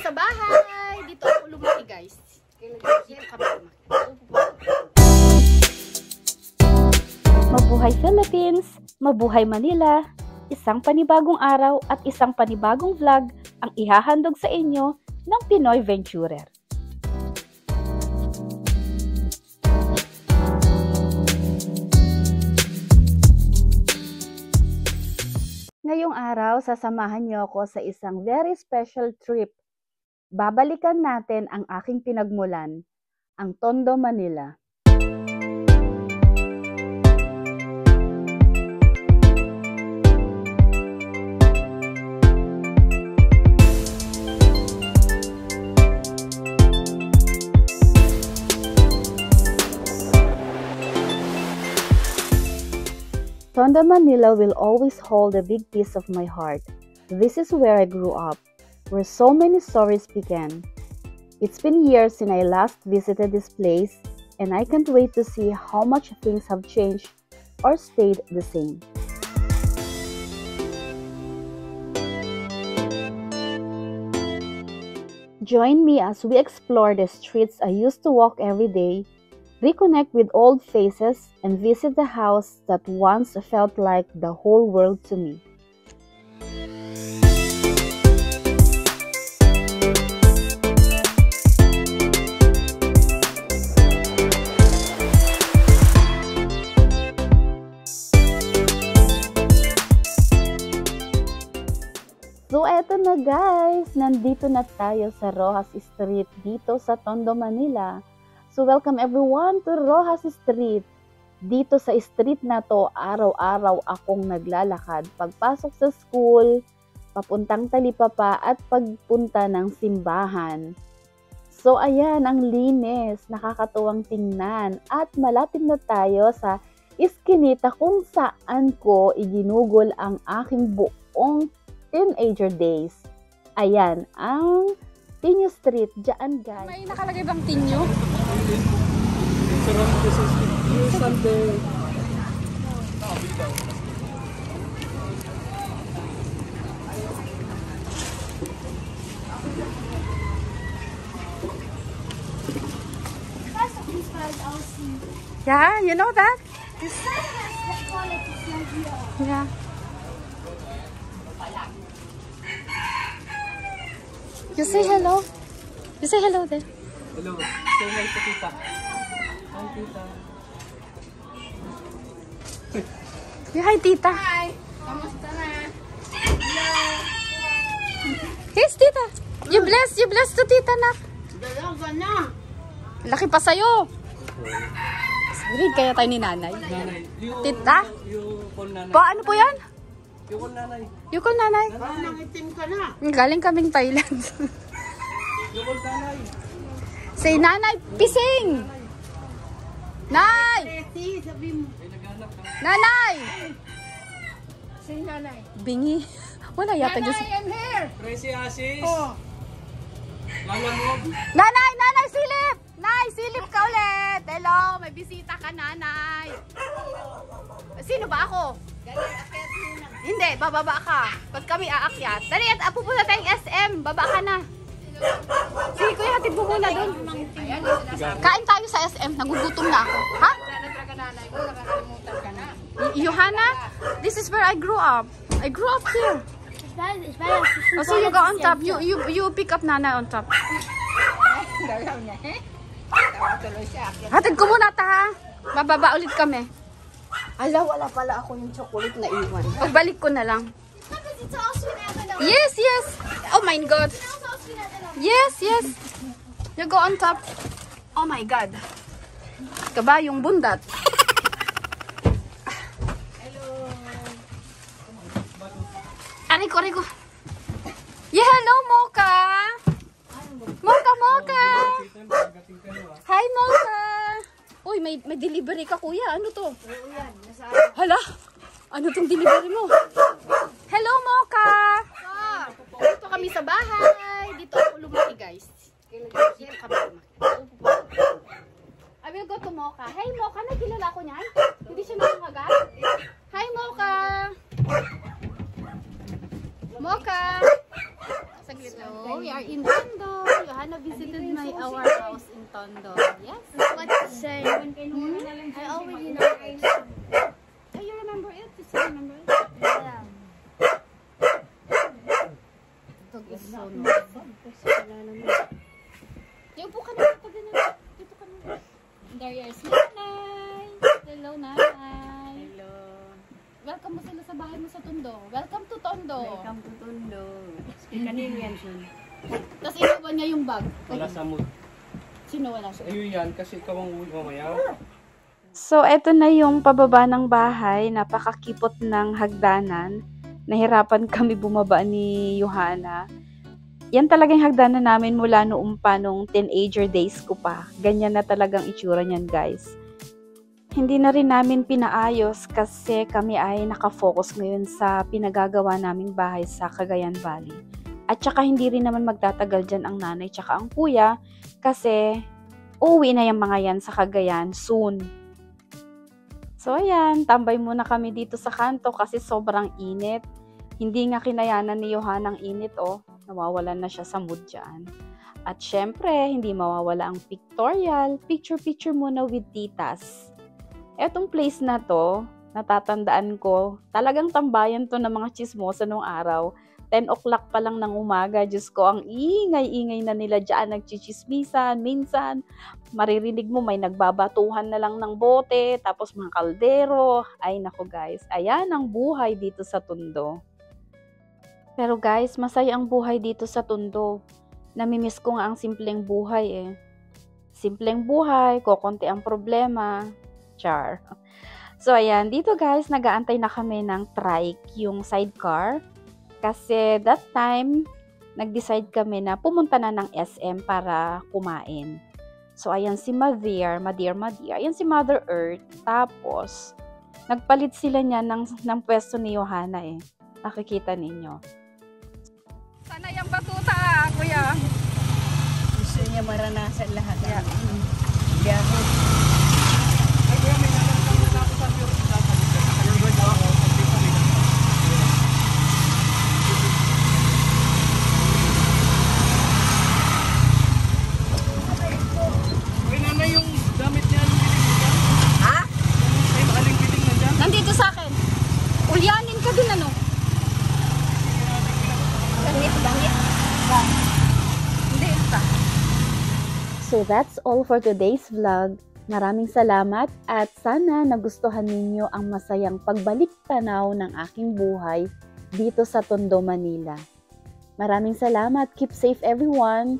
sa bahay. Dito ako lumaki, guys. Dito kami lumaki. Mabuhay Philippines! Mabuhay Manila! Isang panibagong araw at isang panibagong vlog ang ihahandog sa inyo ng Pinoy Venturer. Ngayong araw, sasamahan niyo ako sa isang very special trip. Babalikan natin ang aking pinagmulan, ang Tondo, Manila. Tondo, Manila will always hold a big piece of my heart. This is where I grew up, where so many stories began. It's been years since I last visited this place, and I can't wait to see how much things have changed or stayed the same. Join me as we explore the streets I used to walk every day, reconnect with old faces, and visit the house that once felt like the whole world to me. So eto na guys, nandito na tayo sa Roxas Street dito sa Tondo, Manila. So welcome everyone to Roxas Street. Dito sa street na to, araw-araw akong naglalakad. Pagpasok sa school, papuntang Talipapa at pagpunta ng simbahan. So ayan, ang linis, nakakatuwang tingnan. At malapit na tayo sa iskinita kung saan ko iginugol ang aking buong teenager days. Ayan, ang Tinyo Street, dyan guys. May nakalagay bang Tinyo? Sunday. Yeah, you know that? Yeah. You say hello. You say hello there. Hello. Say hi to tita. Hi, tita. Hi, tita. Hi! Kamusta na? Hello! Yes, tita. You bless to tita na. Dalaga na! Laki pa sa'yo. Read kaya tayo ni nanay. Tita? You call nanay. Pa, ano po yan? You call nanay. You call nanay? Parang nangitim ka na. Galing kaming Thailand. You call nanay. Say, nanay, pising! Nay! Eti, sabi mo. Nanay! Say nanay. Bingi. Wala yata dyan. Nanay, I'm here! Tracy Asis. Oh. Lalamog. Nanay! Nanay, silip! Nay, silip ka ulit! Hello, may bisita ka, nanay. Sino ba ako? Hindi, bababa ka. Pag kami aakyat. Dali, at pupunta tayong SM. Baba ka na. Sige, kuya, hatid mo muna doon. Kain tayo sa SM. Nagugutom na ako. Ha? Johanna, this is where I grew up. I grew up here. Oh, so you go on top. You pick up Nana on top. Hatid ko muna ta, ha? Bababa ulit kami. Ala, wala pala ako yung chocolate na iwan. Pagbalik ko na lang. Yes, yes. Oh my God. Yes, yes. You go on top. Oh my God. Kabayong bundat. Aray ko. Yeah, hello, Mocha. Mocha. Hi, Mocha. Uy, may delivery ka, kuya. Ano to? Hala, ano tong delivery mo? Hello, Mocha. Dito kami sa bahay. Dito ako lumaki, guys. Dito kami lumaki. I will go to Mocha. Hey, Mocha, nakilala ko niyan? Hindi siya nakakagat? Hi, Mocha. Mocha. Saglit lang. So, we are in Tondo. Johanna visited our house in Tondo. Yes? What to say? I already know it. Oh, you remember it? You still remember it? Yeah. Ito is so nice. Yung po ka na dito din. Dito ka na. There is Nanay. Hello, Nanay. Hello. Welcome mo sila sa bahay mo sa Tondo. Welcome to Tondo. Welcome to Tondo. Kanino yan, son? Tapos iniwan niya yung bag. Wala sa mood. Sino wala siya? Ayun yan, kasi ikaw ang uwi mamaya. So, eto na yung pababa ng bahay. Napakakipot ng hagdanan. Nahirapan kami bumaba ni Johanna. Yan talagang hagdanan namin mula noong pa nung teenager days ko pa. Ganyan na talagang itsura niyan, guys. Hindi na rin namin pinaayos kasi kami ay nakafocus ngayon sa pinagagawa naming bahay sa Cagayan Valley. At saka hindi rin naman magtatagal dyan ang nanay tsaka ang kuya kasi uuwi na yung mga yan sa Cagayan soon. So ayan, tambay muna kami dito sa kanto kasi sobrang init. Hindi nga kinayanan ni Johanna ang init nawawalan na siya sa mood dyan. At syempre, hindi mawawala ang pictorial, picture-picture muna with titas. Etong place na to, natatandaan ko, talagang tambayan to ng mga chismosa nung araw. 10 o'clock pa lang ng umaga, Diyos ko, ang ingay-ingay na nila dyan, nagchichismisan, minsan, maririnig mo may nagbabatuhan na lang ng bote, tapos mga kaldero. Ay nako guys, ayan ang buhay dito sa Tondo. Pero guys, masaya ang buhay dito sa Tondo. Namimiss ko nga ang simpleng buhay Simpleng buhay, kokonti ang problema. Char. So, ayan. Dito guys, nag-aantay na kami ng trike, yung sidecar. Kasi that time, nag-decide kami na pumunta na ng SM para kumain. So, ayan si Madir. Ayan si Mother Earth. Tapos, nagpalit sila niya ng pwesto ni Johanna Nakikita ninyo. Sana yung batuta, kuya. Gusto niya maranasan lahat. Yeah. Biyahe. Ay, kuya, may nalang na ako sa pure. Uy, nanay, yung damit niya, aling biling nandyan? Ha? Yung aling biling nandyan? Nandito sa akin. Ulyanin ka din Bangit. Hindi, ito. So that's all for today's vlog. Maraming salamat at sana nagustuhan ninyo ang masayang pagbalik tanaw ng aking buhay dito sa Tondo, Manila. Maraming salamat. Keep safe everyone.